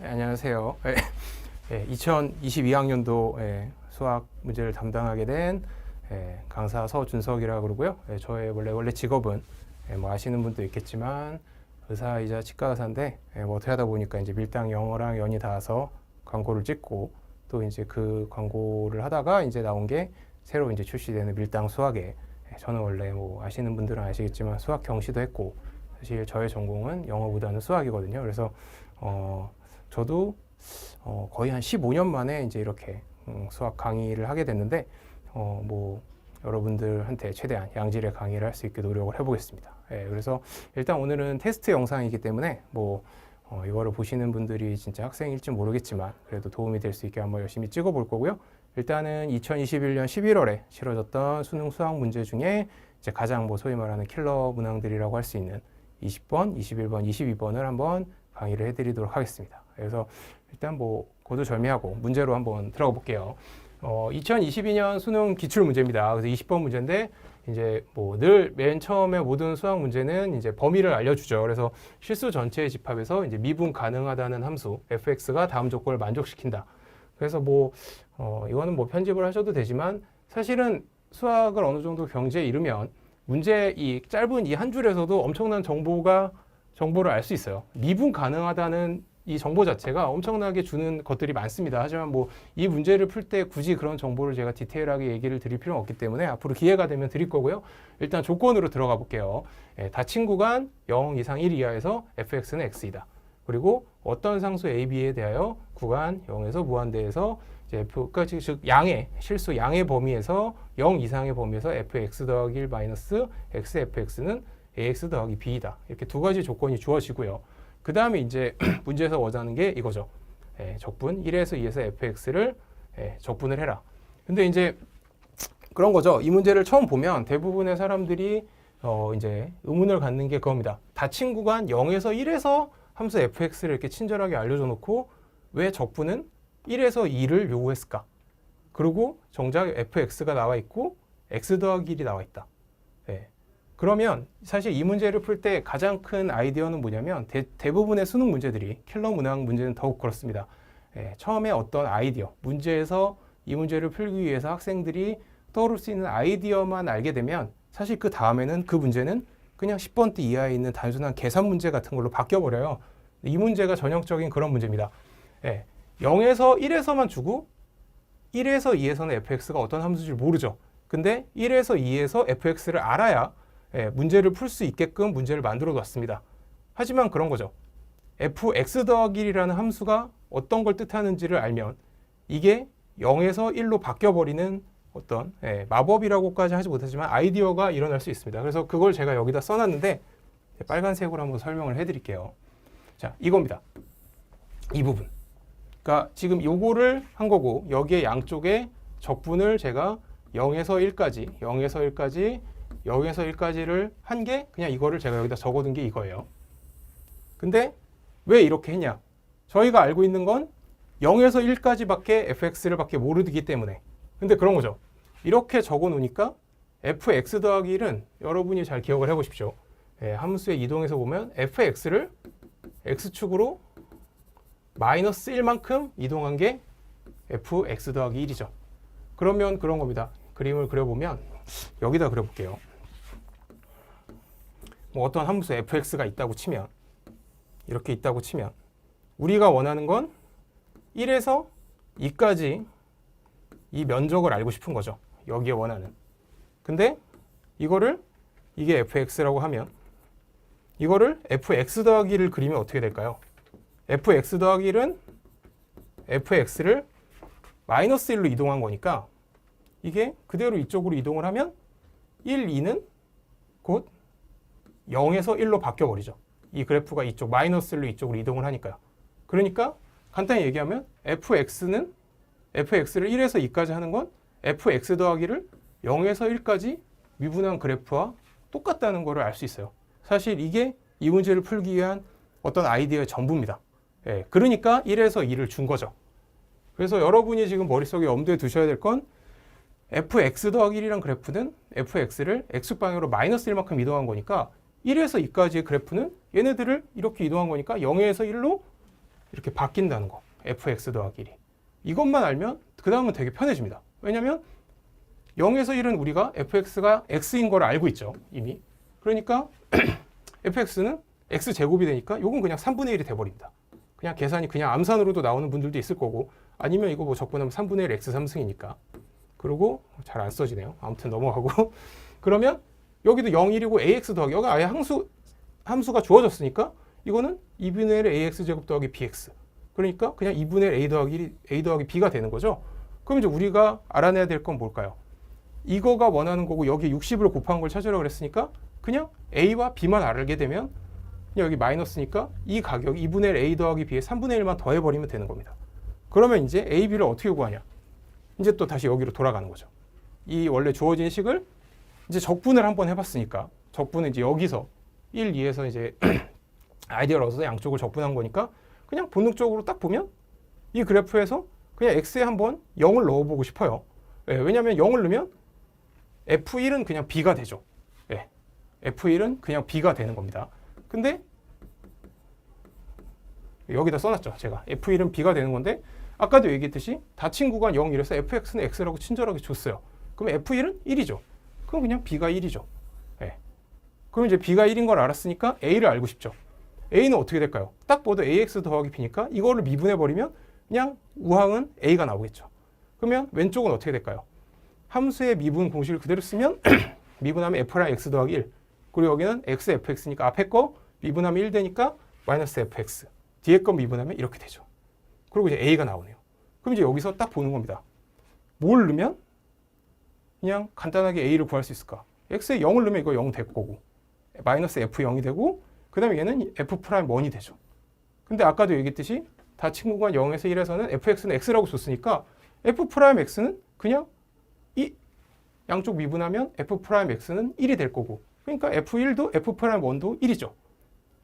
안녕하세요. 2022학년도 수학 문제를 담당하게 된 강사 서준석이라고 그러고요. 저의 원래 직업은 뭐 아시는 분도 있겠지만 의사이자 치과 의사인데 뭐 어떻게 하다 보니까 이제 밀당 영어랑 연이 닿아서 광고를 찍고 또 이제 그 광고를 하다가 이제 나온 게 새로 이제 출시되는 밀당 수학에 저는 원래 뭐 아시는 분들은 아시겠지만 수학 경시도 했고 사실 저의 전공은 영어보다는 수학이거든요. 그래서 저도 거의 한 15년 만에 이제 이렇게 수학 강의를 하게 됐는데 뭐 여러분들한테 최대한 양질의 강의를 할 수 있게 노력을 해보겠습니다. 그래서 일단 오늘은 테스트 영상이기 때문에 뭐 이거를 보시는 분들이 진짜 학생일지 모르겠지만 그래도 도움이 될 수 있게 한번 열심히 찍어볼 거고요. 일단은 2021년 11월에 치러졌던 수능 수학 문제 중에 이제 가장 뭐 소위 말하는 킬러 문항들이라고 할 수 있는 20번, 21번, 22번을 한번 강의를 해드리도록 하겠습니다. 그래서 일단 뭐 고두절미하고 문제로 한번 들어가 볼게요. 2022년 수능 기출 문제입니다. 그래서 20번 문제인데 이제 뭐 늘 맨 처음에 모든 수학 문제는 이제 범위를 알려주죠. 그래서 실수 전체의 집합에서 이제 미분 가능하다는 함수 fx가 다음 조건을 만족시킨다. 그래서 뭐 이거는 뭐 편집을 하셔도 되지만 사실은 수학을 어느 정도 경지에 이르면 문제 이 짧은 이 한 줄에서도 엄청난 정보를 알 수 있어요. 미분 가능하다는 이 정보 자체가 엄청나게 주는 것들이 많습니다. 하지만 뭐 이 문제를 풀 때 굳이 그런 정보를 제가 디테일하게 얘기를 드릴 필요는 없기 때문에 앞으로 기회가 되면 드릴 거고요. 일단 조건으로 들어가 볼게요. 닫힌 구간 0 이상 1 이하에서 fx는 x이다. 그리고 어떤 상수 a, b에 대하여 구간 0에서 무한대에서 이제 f까지 즉 양의 실수 양의 범위에서 0 이상의 범위에서 fx 더하기 1 마이너스 x fx는 ax 더하기 b이다. 이렇게 두 가지 조건이 주어지고요. 그 다음에 이제 문제에서 원하는 게 이거죠. 적분 1에서 2에서 fx를 적분을 해라. 근데 이제 그런 거죠. 이 문제를 처음 보면 대부분의 사람들이 이제 의문을 갖는 게 그겁니다. 닫힌 구간 0에서 1에서 함수 fx를 이렇게 친절하게 알려줘 놓고 왜 적분은 1에서 2를 요구했을까? 그리고 정작 fx가 나와 있고 x 더하기 1이 나와 있다. 그러면 사실 이 문제를 풀 때 가장 큰 아이디어는 뭐냐면 대부분의 수능 문제들이 킬러 문항 문제는 더욱 그렇습니다. 처음에 어떤 아이디어, 문제에서 이 문제를 풀기 위해서 학생들이 떠오를 수 있는 아이디어만 알게 되면 사실 그 다음에는 그 문제는 그냥 10번대 이하에 있는 단순한 계산 문제 같은 걸로 바뀌어버려요. 이 문제가 전형적인 그런 문제입니다. 0에서 1에서만 주고 1에서 2에서는 fx가 어떤 함수인지 모르죠. 근데 1에서 2에서 fx를 알아야 문제를 풀 수 있게끔 문제를 만들어 놨습니다. 하지만 그런 거죠. fx 더하기 1이라는 함수가 어떤 걸 뜻하는지를 알면 이게 0에서 1로 바뀌어버리는 어떤 마법이라고까지 하지 못하지만 아이디어가 일어날 수 있습니다. 그래서 그걸 제가 여기다 써놨는데 빨간색으로 한번 설명을 해드릴게요. 자, 이겁니다. 이 부분. 그러니까 지금 요거를 한 거고 여기에 양쪽에 적분을 제가 0에서 1까지 0에서 1까지를 한 게 그냥 이거를 제가 여기다 적어둔 게 이거예요. 근데 왜 이렇게 했냐? 저희가 알고 있는 건 0에서 1까지밖에 fx를 밖에 모르기 때문에. 근데 그런 거죠. 이렇게 적어 놓으니까 fx 더하기 1은 여러분이 잘 기억을 해보십시오. 함수에 이동해서 보면 fx를 x축으로 마이너스 1만큼 이동한 게 fx 더하기 1이죠. 그러면 그런 겁니다. 그림을 그려보면 여기다 그려볼게요. 뭐 어떤 함수 fx가 있다고 치면 이렇게 있다고 치면 우리가 원하는 건 1에서 2까지 이 면적을 알고 싶은 거죠. 여기에 원하는. 근데 이게 fx라고 하면 이거를 fx 더하기를 그리면 어떻게 될까요? fx 더하기 1은 fx를 마이너스 1로 이동한 거니까 이게 그대로 이쪽으로 이동을 하면 1, 2는 곧 0에서 1로 바뀌어버리죠. 이 그래프가 이쪽 마이너스 1로 이쪽으로 이동을 하니까요. 그러니까 간단히 얘기하면 fx를 1에서 2까지 하는 건 fx 더하기를 0에서 1까지 미분한 그래프와 똑같다는 것을 알 수 있어요. 사실 이게 이 문제를 풀기 위한 어떤 아이디어의 전부입니다. 그러니까 1에서 2를 준 거죠. 그래서 여러분이 지금 머릿속에 염두에 두셔야 될 건 fx 더하기 1이란 그래프는 fx를 x방향으로 마이너스 1만큼 이동한 거니까 1에서 2까지의 그래프는 얘네들을 이렇게 이동한 거니까 0에서 1로 이렇게 바뀐다는 거. fx 더하기 1이. 이것만 알면 그 다음은 되게 편해집니다. 왜냐면 0에서 1은 우리가 fx가 x인 걸 알고 있죠. 이미. 그러니까 fx는 x제곱이 되니까 이건 그냥 3분의 1이 돼버립니다. 그냥 계산이 그냥 암산으로도 나오는 분들도 있을 거고 아니면 이거 뭐 적분하면 3분의 1 x 3승이니까. 그리고 잘 안 써지네요. 아무튼 넘어가고 그러면 여기도 0, 1이고 ax 더하기 여기 아예 함수가 주어졌으니까 이거는 2분의 1 ax제곱 더하기 bx 그러니까 그냥 2분의 1 a 더하기 b가 되는 거죠. 그럼 이제 우리가 알아내야 될 건 뭘까요? 이거가 원하는 거고 여기 60을 곱한 걸 찾으라고 그랬으니까 그냥 a와 b만 알게 되면 그냥 여기 마이너스니까 이 가격이 2분의 1 a 더하기 b에 3분의 1만 더해버리면 되는 겁니다. 그러면 이제 a, b를 어떻게 구하냐? 이제 또 다시 여기로 돌아가는 거죠. 이 원래 주어진 식을 이제 적분을 한번 해봤으니까 적분은 이제 여기서 1, 2에서 이제 아이디어를 얻어서 양쪽을 적분한 거니까 그냥 본능적으로 딱 보면 이 그래프에서 그냥 x에 한번 0을 넣어보고 싶어요. 네, 왜냐하면 0을 넣으면 f1은 그냥 b가 되죠. 네, f1은 그냥 b가 되는 겁니다. 근데 여기다 써놨죠. 제가 f1은 b가 되는 건데 아까도 얘기했듯이 닫힌 구간 0, 1에서 fx는 x라고 친절하게 줬어요. 그럼 f1은 1이죠. 그럼 그냥 b가 1이죠. 네. 그럼 이제 b가 1인 걸 알았으니까 a를 알고 싶죠. a는 어떻게 될까요? 딱 봐도 ax 더하기 b니까 이거를 미분해버리면 그냥 우항은 a가 나오겠죠. 그러면 왼쪽은 어떻게 될까요? 함수의 미분 공식을 그대로 쓰면 미분하면 f랑 x 더하기 1 그리고 여기는 x fx니까 앞에 거 미분하면 1 되니까 마이너스 fx 뒤에 거 미분하면 이렇게 되죠. 그리고 이제 a가 나오네요. 그럼 이제 여기서 딱 보는 겁니다. 뭘 넣으면 그냥 간단하게 a를 구할 수 있을까? x에 0을 넣으면 이거 0 될 거고 마이너스 f0이 되고 그 다음에 얘는 f'1이 되죠. 근데 아까도 얘기했듯이 닫힌 구간 0에서 1에서는 fx는 x라고 줬으니까 f'x는 그냥 이 양쪽 미분하면 f'x는 1이 될 거고 그러니까 f1도 f'1도 1이죠.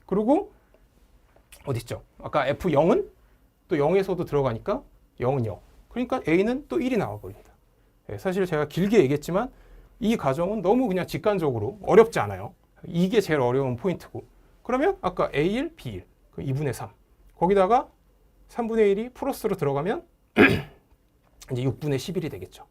그리고 어디 있죠? 아까 f0은 또 0에서도 들어가니까 0은 0. 그러니까 a는 또 1이 나와버립니다. 네, 사실 제가 길게 얘기했지만 이 과정은 너무 그냥 직관적으로 어렵지 않아요. 이게 제일 어려운 포인트고 그러면 아까 A1, B1, 2분의 3 거기다가 3분의 1이 플러스로 들어가면 이제 6분의 11이 되겠죠.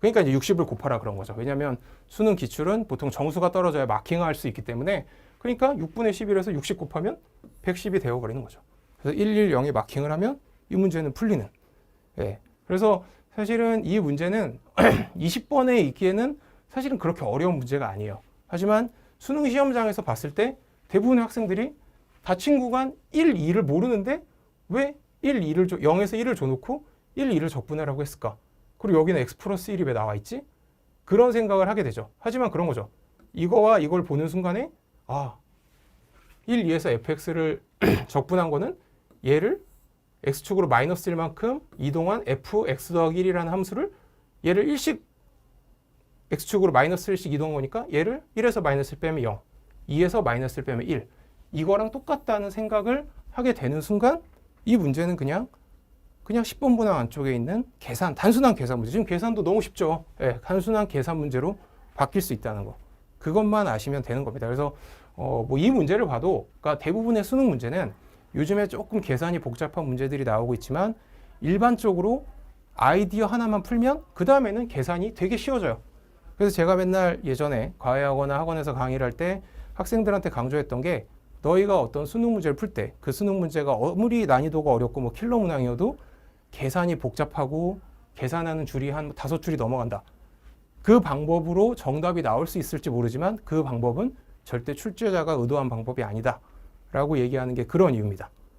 그러니까 이제 60을 곱하라 그런 거죠. 왜냐하면 수능 기출은 보통 정수가 떨어져야 마킹할 수 있기 때문에 그러니까 6분의 11에서 60 곱하면 110이 되어버리는 거죠. 그래서 110에 마킹을 하면 이 문제는 풀리는. 예. 그래서 사실은 이 문제는 20번에 있기에는 사실은 그렇게 어려운 문제가 아니에요. 하지만 수능 시험장에서 봤을 때 대부분의 학생들이 닫힌 구간 1, 2를 모르는데 왜 1, 2를 0에서 1을 줘놓고 1, 2를 적분하라고 했을까? 그리고 여기는 x 플러스 1이 왜 나와 있지? 그런 생각을 하게 되죠. 하지만 그런 거죠. 이거와 이걸 보는 순간에 1, 2에서 fx를 적분한 거는 얘를 x축으로 마이너스 1만큼 이동한 fx 더하기 1이라는 함수를 얘를 1씩 x축으로 마이너스 1씩 이동한 거니까 얘를 1에서 마이너스 1 빼면 0, 2에서 마이너스 1 빼면 1 이거랑 똑같다는 생각을 하게 되는 순간 이 문제는 그냥 10번 문항 안쪽에 있는 단순한 계산 문제. 지금 계산도 너무 쉽죠. 네, 단순한 계산 문제로 바뀔 수 있다는 거. 그것만 아시면 되는 겁니다. 그래서 뭐 이 문제를 봐도 그러니까 대부분의 수능 문제는 요즘에 조금 계산이 복잡한 문제들이 나오고 있지만 일반적으로 아이디어 하나만 풀면 그 다음에는 계산이 되게 쉬워져요. 그래서 제가 맨날 예전에 과외하거나 학원에서 강의를 할 때 학생들한테 강조했던 게 너희가 어떤 수능 문제를 풀 때 그 수능 문제가 아무리 난이도가 어렵고 뭐 킬러 문항이어도 계산이 복잡하고 계산하는 줄이 한 5줄이 넘어간다. 그 방법으로 정답이 나올 수 있을지 모르지만 그 방법은 절대 출제자가 의도한 방법이 아니다. 라고 얘기하는 게 그런 이유입니다.